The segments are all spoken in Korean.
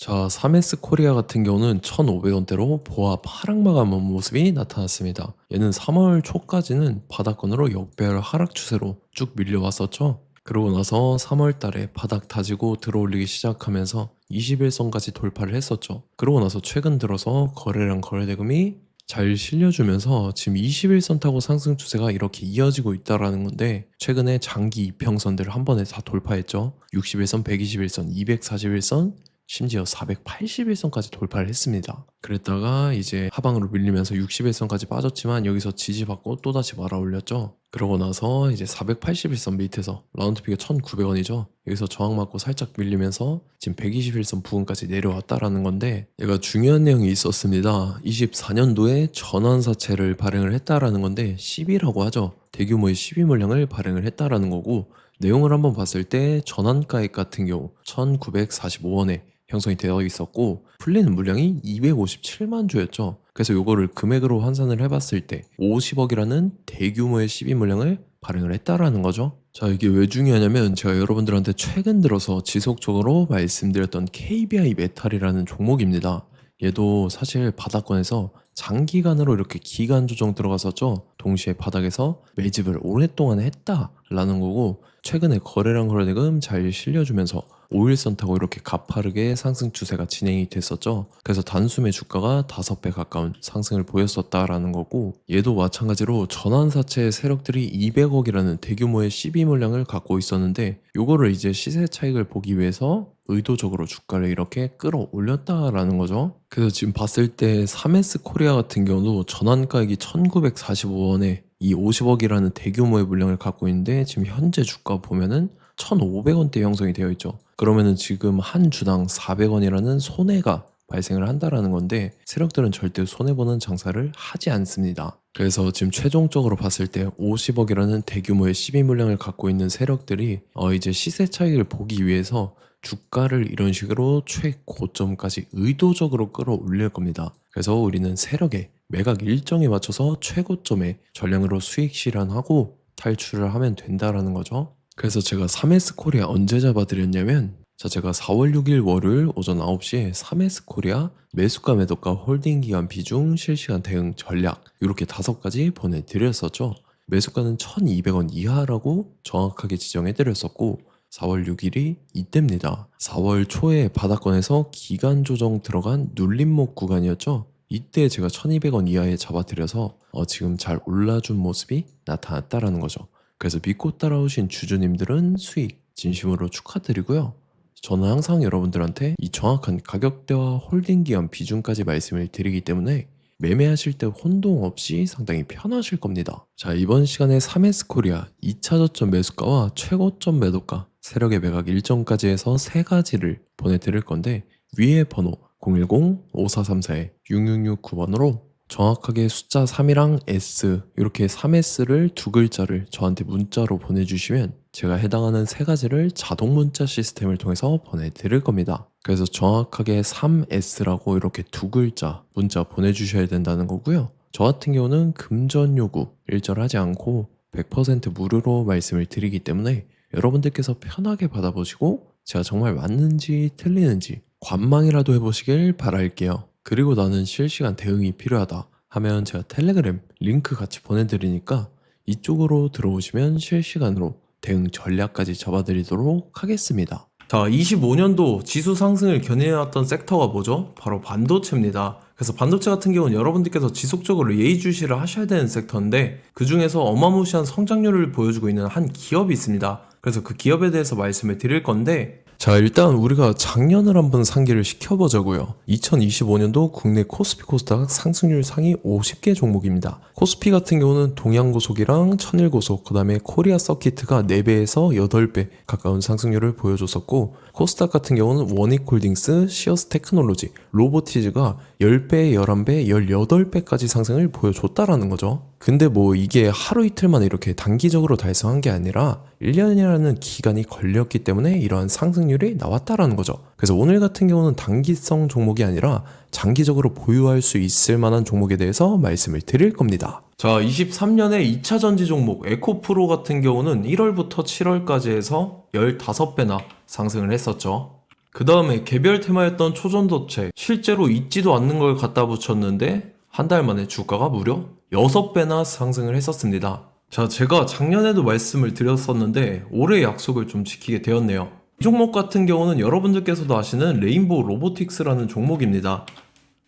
자, 3S 코리아 같은 경우는 1,500원대로 보합 하락 마감한 모습이 나타났습니다. 얘는 3월 초까지는 바닥권으로 역배열 하락 추세로 쭉 밀려왔었죠. 그러고 나서 3월 달에 바닥 다지고 들어올리기 시작하면서 21선까지 돌파를 했었죠. 그러고 나서 최근 들어서 거래량 거래대금이 잘 실려주면서 지금 21선 타고 상승 추세가 이렇게 이어지고 있다라는 건데, 최근에 장기 이평선들을 한 번에 다 돌파했죠. 61선, 121선, 241선, 심지어 481선까지 돌파를 했습니다. 그랬다가 이제 하방으로 밀리면서 61선까지 빠졌지만 여기서 지지받고 또다시 말아 올렸죠. 그러고 나서 이제 481선 밑에서 라운드피가 1,900원이죠. 여기서 저항 맞고 살짝 밀리면서 지금 121선 부근까지 내려왔다라는 건데, 얘가 중요한 내용이 있었습니다. 24년도에 전환사채를 발행을 했다라는 건데, 시비라고 하죠. 대규모의 시비 물량을 발행을 했다라는 거고, 내용을 한번 봤을 때 전환가액 같은 경우 1,945원에 형성이 되어 있었고, 풀리는 물량이 257만 주였죠. 그래서 요거를 금액으로 환산을 해봤을 때 50억이라는 대규모의 시비 물량을 발행을 했다라는 거죠. 자, 이게 왜 중요하냐면, 제가 여러분들한테 최근 들어서 지속적으로 말씀드렸던 KBI 메탈이라는 종목입니다. 얘도 사실 바닥권에서 장기간으로 이렇게 기간 조정 들어갔었죠. 동시에 바닥에서 매집을 오랫동안 했다라는 거고, 최근에 거래량 거래대금 잘 실려주면서 5일선 타고 이렇게 가파르게 상승 추세가 진행이 됐었죠. 그래서 단숨에 주가가 5배 가까운 상승을 보였었다라는 거고, 얘도 마찬가지로 전환사채 세력들이 200억이라는 대규모의 시비 물량을 갖고 있었는데, 요거를 이제 시세 차익을 보기 위해서 의도적으로 주가를 이렇게 끌어올렸다라는 거죠. 그래서 지금 봤을 때 3S 코리아 같은 경우도 전환가액이 1945원에 이 50억이라는 대규모의 물량을 갖고 있는데, 지금 현재 주가 보면은 1,500원대 형성이 되어 있죠. 그러면은 지금 한 주당 400원이라는 손해가 발생을 한다라는 건데, 세력들은 절대 손해보는 장사를 하지 않습니다. 그래서 지금 최종적으로 봤을 때 50억이라는 대규모의 시비 물량을 갖고 있는 세력들이 이제 시세 차익을 보기 위해서 주가를 이런 식으로 최고점까지 의도적으로 끌어올릴 겁니다. 그래서 우리는 세력의 매각 일정에 맞춰서 최고점에 전량으로 수익 실현하고 탈출을 하면 된다라는 거죠. 그래서 제가 3S 코리아 언제 잡아드렸냐면, 자, 제가 4월 6일 월요일 오전 9시에 3S 코리아 매수가 매도가 홀딩 기간 비중 실시간 대응 전략 이렇게 5가지 보내드렸었죠. 매수가는 1,200원 이하라고 정확하게 지정해드렸었고, 4월 6일이 이때입니다. 4월 초에 바닥권에서 기간 조정 들어간 눌림목 구간이었죠. 이때 제가 1,200원 이하에 잡아드려서 지금 잘 올라준 모습이 나타났다라는 거죠. 그래서 믿고 따라오신 주주님들은 수익 진심으로 축하드리고요. 저는 항상 여러분들한테 이 정확한 가격대와 홀딩 기간 비중까지 말씀을 드리기 때문에 매매하실 때 혼동 없이 상당히 편하실 겁니다. 자, 이번 시간에 3S 코리아 2차 저점 매수가와 최고점 매도가, 세력의 매각 일정까지 해서 3가지를 보내드릴 건데, 위에 번호 010-5434-6669번으로 정확하게 숫자 3이랑 S, 이렇게 3S를 2글자를 저한테 문자로 보내주시면 제가 해당하는 3가지를 자동 문자 시스템을 통해서 보내드릴 겁니다. 그래서 정확하게 3S라고 이렇게 2글자 문자 보내주셔야 된다는 거고요. 저 같은 경우는 금전 요구 일절하지 않고 100% 무료로 말씀을 드리기 때문에 여러분들께서 편하게 받아보시고 제가 정말 맞는지 틀리는지 관망이라도 해보시길 바랄게요. 그리고 나는 실시간 대응이 필요하다 하면 제가 텔레그램 링크 같이 보내드리니까 이쪽으로 들어오시면 실시간으로 대응 전략까지 잡아드리도록 하겠습니다. 자, 25년도 지수 상승을 견인해왔던 섹터가 뭐죠? 바로 반도체입니다. 그래서 반도체 같은 경우는 여러분들께서 지속적으로 예의주시를 하셔야 되는 섹터인데, 그 중에서 어마무시한 성장률을 보여주고 있는 한 기업이 있습니다. 그래서 그 기업에 대해서 말씀을 드릴 건데, 자, 일단 우리가 작년을 한번 상기를 시켜보자고요. 2025년도 국내 코스피 코스닥 상승률 상위 50개 종목입니다. 코스피 같은 경우는 동양고속이랑 천일고속, 그 다음에 코리아 서키트가 4배에서 8배 가까운 상승률을 보여줬었고, 코스닥 같은 경우는 원익홀딩스, 시어스 테크놀로지, 로보티즈가 10배, 11배, 18배까지 상승을 보여줬다라는 거죠. 근데 뭐 이게 하루 이틀만 이렇게 단기적으로 달성한 게 아니라 1년이라는 기간이 걸렸기 때문에 이러한 상승률이 나왔다라는 거죠. 그래서 오늘 같은 경우는 단기성 종목이 아니라 장기적으로 보유할 수 있을 만한 종목에 대해서 말씀을 드릴 겁니다. 자, 23년에 2차 전지 종목 에코프로 같은 경우는 1월부터 7월까지 해서 15배나 상승을 했었죠. 그 다음에 개별 테마였던 초전도체, 실제로 있지도 않는 걸 갖다 붙였는데 한 달 만에 주가가 무려 6배나 상승을 했었습니다. 자, 제가 작년에도 말씀을 드렸었는데 올해 약속을 좀 지키게 되었네요. 이 종목 같은 경우는 여러분들께서도 아시는 레인보우 로보틱스라는 종목입니다.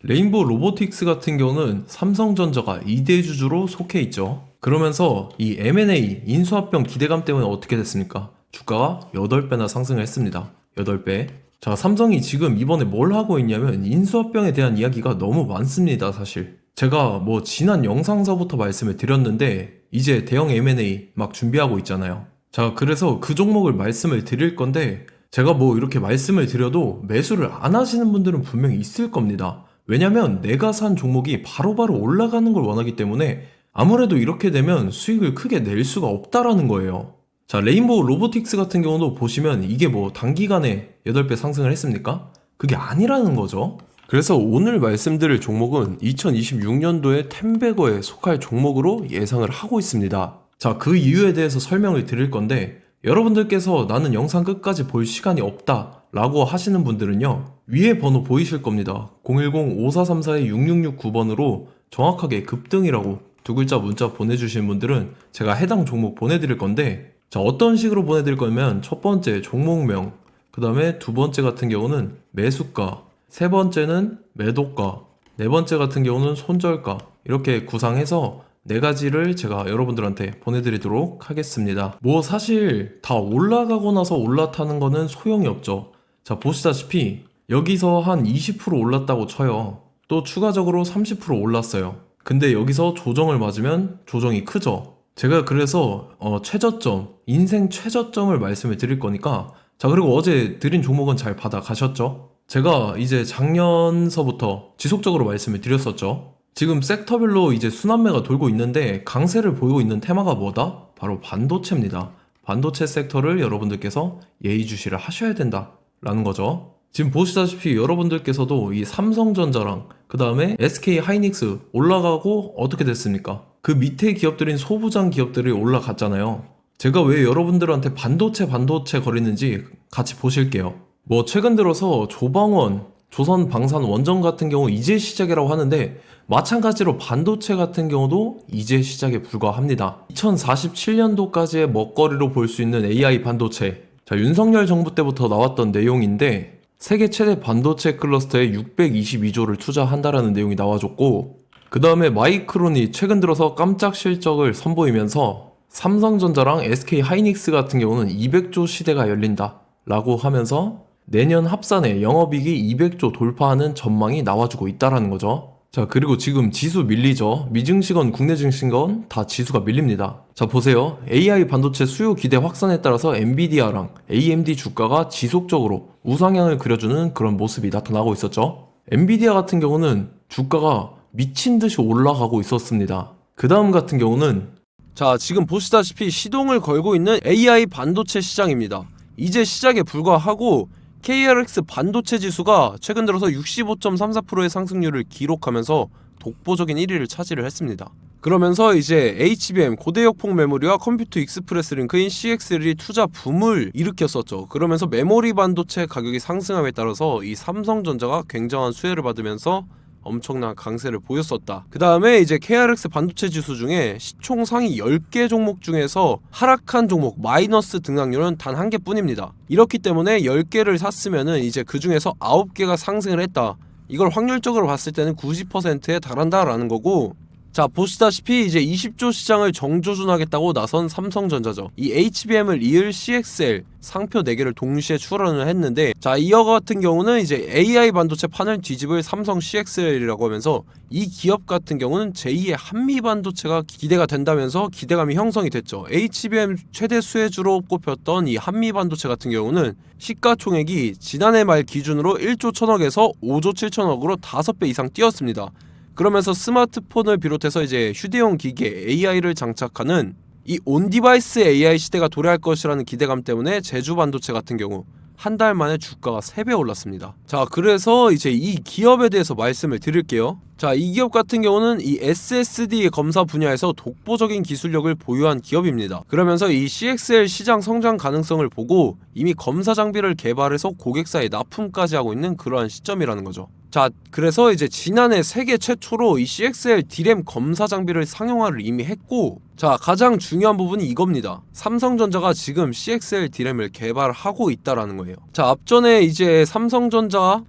레인보우 로보틱스 같은 경우는 삼성전자가 2대 주주로 속해 있죠. 그러면서 이 M&A 인수합병 기대감 때문에 어떻게 됐습니까? 주가가 8배나 상승을 했습니다. 8배. 자, 삼성이 지금 이번에 뭘 하고 있냐면 인수합병에 대한 이야기가 너무 많습니다, 사실. 제가 뭐 지난 영상서부터 말씀을 드렸는데 이제 대형 M&A 막 준비하고 있잖아요. 자, 그래서 그 종목을 말씀을 드릴 건데 제가 뭐 이렇게 말씀을 드려도 매수를 안 하시는 분들은 분명히 있을 겁니다. 왜냐면 내가 산 종목이 바로바로 올라가는 걸 원하기 때문에 아무래도 이렇게 되면 수익을 크게 낼 수가 없다라는 거예요. 자, 레인보우 로보틱스 같은 경우도 보시면 이게 뭐 단기간에 8배 상승을 했습니까? 그게 아니라는 거죠. 그래서 오늘 말씀드릴 종목은 2026년도에 템베거에 속할 종목으로 예상을 하고 있습니다. 자, 그 이유에 대해서 설명을 드릴 건데 여러분들께서 나는 영상 끝까지 볼 시간이 없다 라고 하시는 분들은요, 위에 번호 보이실 겁니다. 010-5434-6669번으로 정확하게 급등이라고 두 글자 문자 보내주시는 분들은 제가 해당 종목 보내드릴 건데, 자, 어떤 식으로 보내드릴 거냐면 첫 번째 종목명, 그 다음에 두 번째 같은 경우는 매수가, 세 번째는 매도가, 네 번째 같은 경우는 손절가, 이렇게 구상해서 네 가지를 제가 여러분들한테 보내드리도록 하겠습니다. 뭐 사실 다 올라가고 나서 올라타는 거는 소용이 없죠. 자, 보시다시피 여기서 한 20% 올랐다고 쳐요. 또 추가적으로 30% 올랐어요. 근데 여기서 조정을 맞으면 조정이 크죠. 제가 그래서 최저점, 인생 최저점을 말씀을 드릴 거니까, 자, 그리고 어제 드린 종목은 잘 받아 가셨죠? 제가 이제 작년서부터 지속적으로 말씀을 드렸었죠. 지금 섹터별로 이제 순환매가 돌고 있는데 강세를 보이고 있는 테마가 뭐다? 바로 반도체입니다. 반도체 섹터를 여러분들께서 예의주시를 하셔야 된다라는 거죠. 지금 보시다시피 여러분들께서도 이 삼성전자랑 그 다음에 SK 하이닉스 올라가고 어떻게 됐습니까? 그 밑에 기업들인 소부장 기업들이 올라갔잖아요. 제가 왜 여러분들한테 반도체 거리는지 같이 보실게요. 뭐 최근 들어서 조방원, 조선방산 원전 같은 경우 이제 시작이라고 하는데 마찬가지로 반도체 같은 경우도 이제 시작에 불과합니다. 2047년도까지의 먹거리로 볼 수 있는 AI 반도체. 자, 윤석열 정부 때부터 나왔던 내용인데 세계 최대 반도체 클러스터에 622조를 투자한다라는 내용이 나와줬고, 그 다음에 마이크론이 최근 들어서 깜짝 실적을 선보이면서 삼성전자랑 SK 하이닉스 같은 경우는 200조 시대가 열린다 라고 하면서 내년 합산에 영업이익이 200조 돌파하는 전망이 나와주고 있다라는 거죠. 자, 그리고 지금 지수 밀리죠. 미증시건 국내 증시건 다 지수가 밀립니다. 자, 보세요. AI 반도체 수요 기대 확산에 따라서 엔비디아랑 AMD 주가가 지속적으로 우상향을 그려주는 그런 모습이 나타나고 있었죠. 엔비디아 같은 경우는 주가가 미친 듯이 올라가고 있었습니다. 그 다음 같은 경우는, 자, 지금 보시다시피 시동을 걸고 있는 AI 반도체 시장입니다. 이제 시작에 불과하고 KRX 반도체 지수가 최근 들어서 65.34%의 상승률을 기록하면서 독보적인 1위를 차지를 했습니다. 그러면서 이제 HBM 고대역폭 메모리와 컴퓨터 익스프레스 링크인 CXL이 투자 붐을 일으켰었죠. 그러면서 메모리 반도체 가격이 상승함에 따라서 이 삼성전자가 굉장한 수혜를 받으면서 엄청난 강세를 보였었다. 그 다음에 이제 KRX 반도체 지수 중에 시총 상위 10개 종목 중에서 하락한 종목 마이너스 등락률은 단 1개뿐입니다. 이렇기 때문에 10개를 샀으면은 이제 그 중에서 9개가 상승을 했다. 이걸 확률적으로 봤을 때는 90%에 달한다라는 거고, 자, 보시다시피 이제 20조 시장을 정조준하겠다고 나선 삼성전자죠. 이 HBM을 이을 CXL 상표 4개를 동시에 출원을 했는데, 자, 이어 같은 경우는 이제 AI 반도체 판을 뒤집을 삼성 CXL이라고 하면서 이 기업 같은 경우는 제2의 한미 반도체가 기대가 된다면서 기대감이 형성이 됐죠. HBM 최대 수혜주로 꼽혔던 이 한미 반도체 같은 경우는 시가총액이 지난해 말 기준으로 1조 1000억에서 5조 7천억으로 5배 이상 뛰었습니다. 그러면서 스마트폰을 비롯해서 이제 휴대용 기기에 AI를 장착하는 이 온디바이스 AI 시대가 도래할 것이라는 기대감 때문에 제주 반도체 같은 경우 한 달 만에 주가가 3배 올랐습니다. 자, 그래서 이제 이 기업에 대해서 말씀을 드릴게요. 자, 이 기업 같은 경우는 이 SSD 검사 분야에서 독보적인 기술력을 보유한 기업입니다. 그러면서 이 CXL 시장 성장 가능성을 보고 이미 검사 장비를 개발해서 고객사에 납품까지 하고 있는 그러한 시점이라는 거죠. 자, 그래서 이제 지난해 세계 최초로 이 CXL D램 검사 장비를 상용화를 이미 했고, 자, 가장 중요한 부분이 이겁니다. 삼성전자가 지금 CXL D램을 개발하고 있다라는 거예요. 자, 앞전에 이제 삼성전자가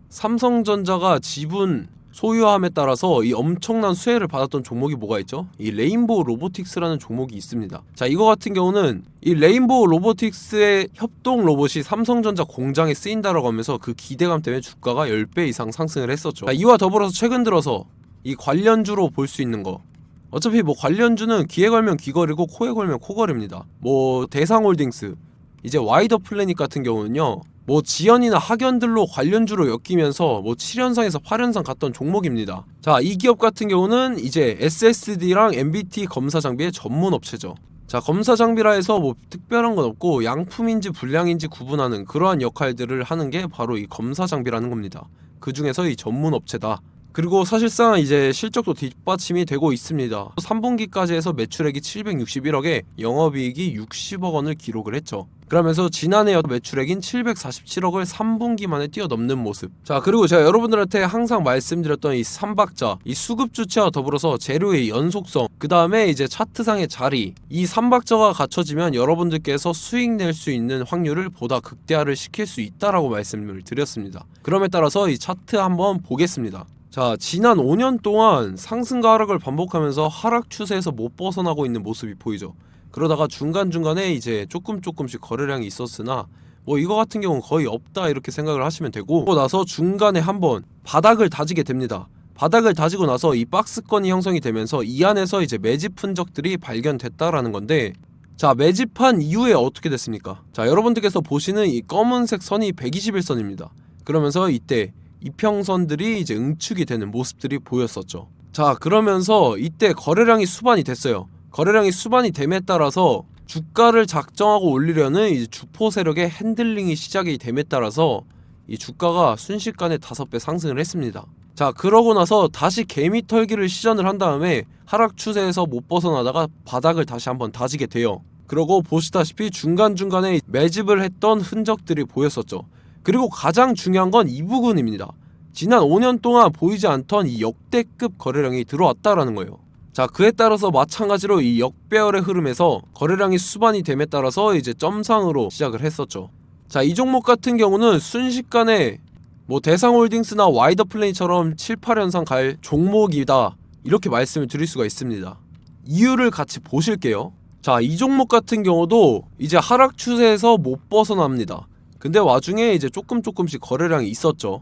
지분 소유함에 따라서 이 엄청난 수혜를 받았던 종목이 뭐가 있죠? 이 레인보우 로보틱스라는 종목이 있습니다. 자, 이거 같은 경우는 이 레인보우 로보틱스의 협동 로봇이 삼성전자 공장에 쓰인다라고 하면서 그 기대감 때문에 주가가 10배 이상 상승을 했었죠. 자, 이와 더불어서 최근 들어서 이 관련주로 볼 수 있는 거, 어차피 뭐 관련주는 귀에 걸면 귀걸이고 코에 걸면 코걸입니다. 뭐 대상홀딩스, 이제 와이더 플래닛 같은 경우는요, 뭐 지연이나 학연들로 관련주로 엮이면서 뭐 7연상에서 8연상 갔던 종목입니다. 자, 이 기업 같은 경우는 이제 SSD랑 MBT 검사 장비의 전문 업체죠. 자, 검사 장비라 해서 뭐 특별한 건 없고 양품인지 불량인지 구분하는 그러한 역할들을 하는 게 바로 이 검사 장비라는 겁니다. 그 중에서 이 전문 업체다. 그리고 사실상 이제 실적도 뒷받침이 되고 있습니다. 3분기까지 해서 매출액이 761억에 영업이익이 60억 원을 기록을 했죠. 그러면서 지난해 매출액인 747억을 3분기 만에 뛰어넘는 모습. 자, 그리고 제가 여러분들한테 항상 말씀드렸던 이 3박자, 이 수급 주체와 더불어서 재료의 연속성, 그 다음에 이제 차트상의 자리, 이 3박자가 갖춰지면 여러분들께서 수익 낼 수 있는 확률을 보다 극대화를 시킬 수 있다라고 말씀을 드렸습니다. 그럼에 따라서 이 차트 한번 보겠습니다. 자, 지난 5년 동안 상승과 하락을 반복하면서 하락 추세에서 못 벗어나고 있는 모습이 보이죠. 그러다가 중간중간에 이제 조금씩 거래량이 있었으나 뭐 이거 같은 경우는 거의 없다 이렇게 생각을 하시면 되고, 그러고 나서 중간에 한번 바닥을 다지게 됩니다. 바닥을 다지고 나서 이 박스권이 형성이 되면서 이 안에서 이제 매집 흔적들이 발견됐다라는 건데, 자, 매집한 이후에 어떻게 됐습니까? 자, 여러분들께서 보시는 이 검은색 선이 121선입니다. 그러면서 이때 이평선들이 이제 응축이 되는 모습들이 보였었죠. 자, 그러면서 이때 거래량이 수반이 됐어요. 거래량이 수반이 됨에 따라서 주가를 작정하고 올리려는 이제 주포 세력의 핸들링이 시작이 됨에 따라서 이 주가가 순식간에 5배 상승을 했습니다. 자, 그러고 나서 다시 개미 털기를 시전을 한 다음에 하락 추세에서 못 벗어나다가 바닥을 다시 한번 다지게 돼요. 그러고 보시다시피 중간중간에 매집을 했던 흔적들이 보였었죠. 그리고 가장 중요한 건 이 부분입니다. 지난 5년 동안 보이지 않던 이 역대급 거래량이 들어왔다라는 거예요. 자, 그에 따라서 마찬가지로 이 역배열의 흐름에서 거래량이 수반이 됨에 따라서 이제 점상으로 시작을 했었죠. 자, 이 종목 같은 경우는 순식간에 뭐 대상홀딩스나 와이더 플레이처럼 7, 8연상 갈 종목이다 이렇게 말씀을 드릴 수가 있습니다. 이유를 같이 보실게요. 자, 이 종목 같은 경우도 이제 하락 추세에서 못 벗어납니다. 근데 와중에 이제 조금씩 거래량이 있었죠.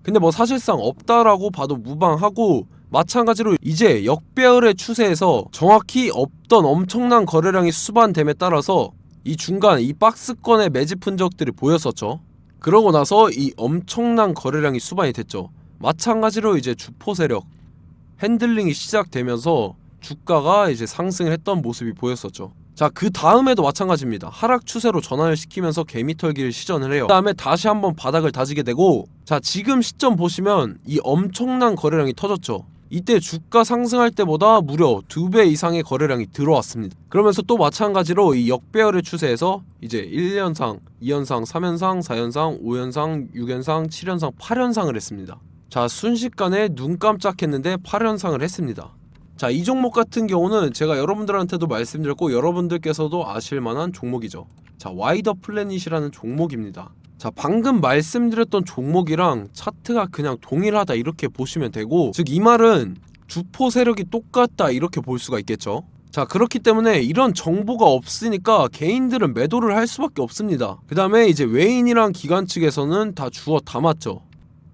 근데 뭐 사실상 없다라고 봐도 무방하고, 마찬가지로 이제 역배열의 추세에서 정확히 없던 엄청난 거래량이 수반됨에 따라서 이 중간 이 박스권의 매집 흔적들이 보였었죠. 그러고 나서 이 엄청난 거래량이 수반이 됐죠. 마찬가지로 이제 주포 세력 핸들링이 시작되면서 주가가 이제 상승을 했던 모습이 보였었죠. 자, 그 다음에도 마찬가지입니다. 하락 추세로 전환을 시키면서 개미털기를 시전을 해요. 그 다음에 다시 한번 바닥을 다지게 되고, 자, 지금 시점 보시면 이 엄청난 거래량이 터졌죠. 이때 주가 상승할 때보다 무려 2배 이상의 거래량이 들어왔습니다. 그러면서 또 마찬가지로 이 역배열의 추세에서 이제 1연상, 2연상, 3연상, 4연상, 5연상, 6연상, 7연상, 8연상을 했습니다. 자, 순식간에 눈 깜짝했는데 8연상을 했습니다. 자, 이 종목 같은 경우는 제가 여러분들한테도 말씀드렸고 여러분들께서도 아실만한 종목이죠. 자, 와이더 플래닛이라는 종목입니다. 자, 방금 말씀드렸던 종목이랑 차트가 그냥 동일하다 이렇게 보시면 되고, 즉 이 말은 주포 세력이 똑같다 이렇게 볼 수가 있겠죠. 자, 그렇기 때문에 이런 정보가 없으니까 개인들은 매도를 할 수밖에 없습니다. 그 다음에 이제 외인이랑 기관 측에서는 다 주워 담았죠.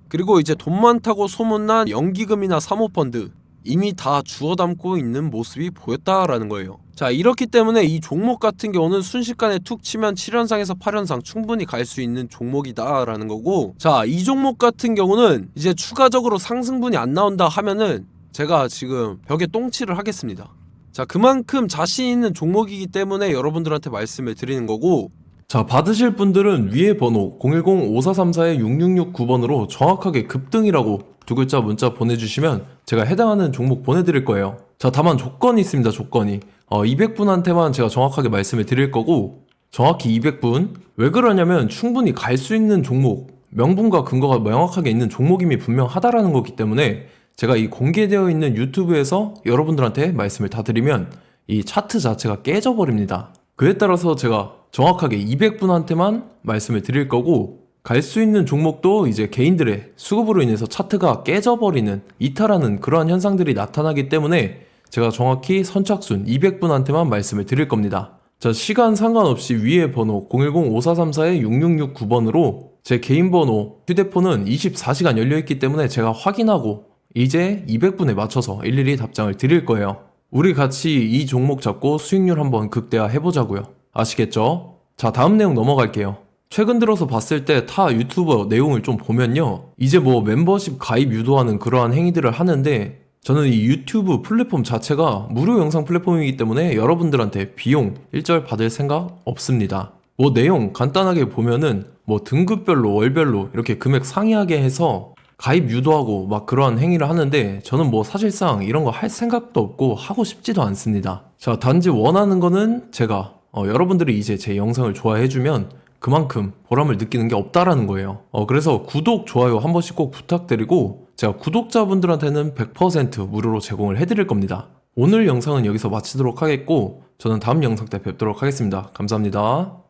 그리고 이제 돈 많다고 소문난 연기금이나 사모펀드 이미 다 주워 담고 있는 모습이 보였다라는 거예요. 자, 이렇기 때문에 이 종목 같은 경우는 순식간에 툭 치면 7연상에서 8연상 충분히 갈 수 있는 종목이다 라는 거고, 자, 이 종목 같은 경우는 이제 추가적으로 상승분이 안 나온다 하면은 제가 지금 벽에 똥칠을 하겠습니다. 자, 그만큼 자신 있는 종목이기 때문에 여러분들한테 말씀을 드리는 거고, 자, 받으실 분들은 위에 번호 010-5434-6669번으로 정확하게 급등이라고 두 글자 문자 보내주시면 제가 해당하는 종목 보내드릴 거예요. 자, 다만 조건이 있습니다. 조건이 200분한테만 제가 정확하게 말씀을 드릴 거고, 정확히 200분. 왜 그러냐면 충분히 갈 수 있는 종목, 명분과 근거가 명확하게 있는 종목임이 분명하다라는 거기 때문에 제가 이 공개되어 있는 유튜브에서 여러분들한테 말씀을 다 드리면 이 차트 자체가 깨져버립니다. 그에 따라서 제가 정확하게 200분한테만 말씀을 드릴 거고, 갈 수 있는 종목도 이제 개인들의 수급으로 인해서 차트가 깨져버리는, 이탈하는 그러한 현상들이 나타나기 때문에 제가 정확히 선착순 200분한테만 말씀을 드릴 겁니다. 자, 시간 상관없이 위에 번호 010-5434-6669번으로 제 개인 번호, 휴대폰은 24시간 열려있기 때문에 제가 확인하고 이제 200분에 맞춰서 일일이 답장을 드릴 거예요. 우리 같이 이 종목 잡고 수익률 한번 극대화 해보자고요. 아시겠죠? 자, 다음 내용 넘어갈게요. 최근 들어서 봤을 때 타 유튜버 내용을 좀 보면요, 이제 뭐 멤버십 가입 유도하는 그러한 행위들을 하는데, 저는 이 유튜브 플랫폼 자체가 무료 영상 플랫폼이기 때문에 여러분들한테 비용 일절 받을 생각 없습니다. 뭐 내용 간단하게 보면은 뭐 등급별로 월별로 이렇게 금액 상이하게 해서 가입 유도하고 막 그러한 행위를 하는데, 저는 뭐 사실상 이런 거 할 생각도 없고 하고 싶지도 않습니다. 자, 단지 원하는 거는 제가 여러분들이 이제 제 영상을 좋아해주면 그만큼 보람을 느끼는 게 없다라는 거예요. 그래서 구독, 좋아요 한 번씩 꼭 부탁드리고, 제가 구독자분들한테는 100% 무료로 제공을 해드릴 겁니다. 오늘 영상은 여기서 마치도록 하겠고, 저는 다음 영상 때 뵙도록 하겠습니다. 감사합니다.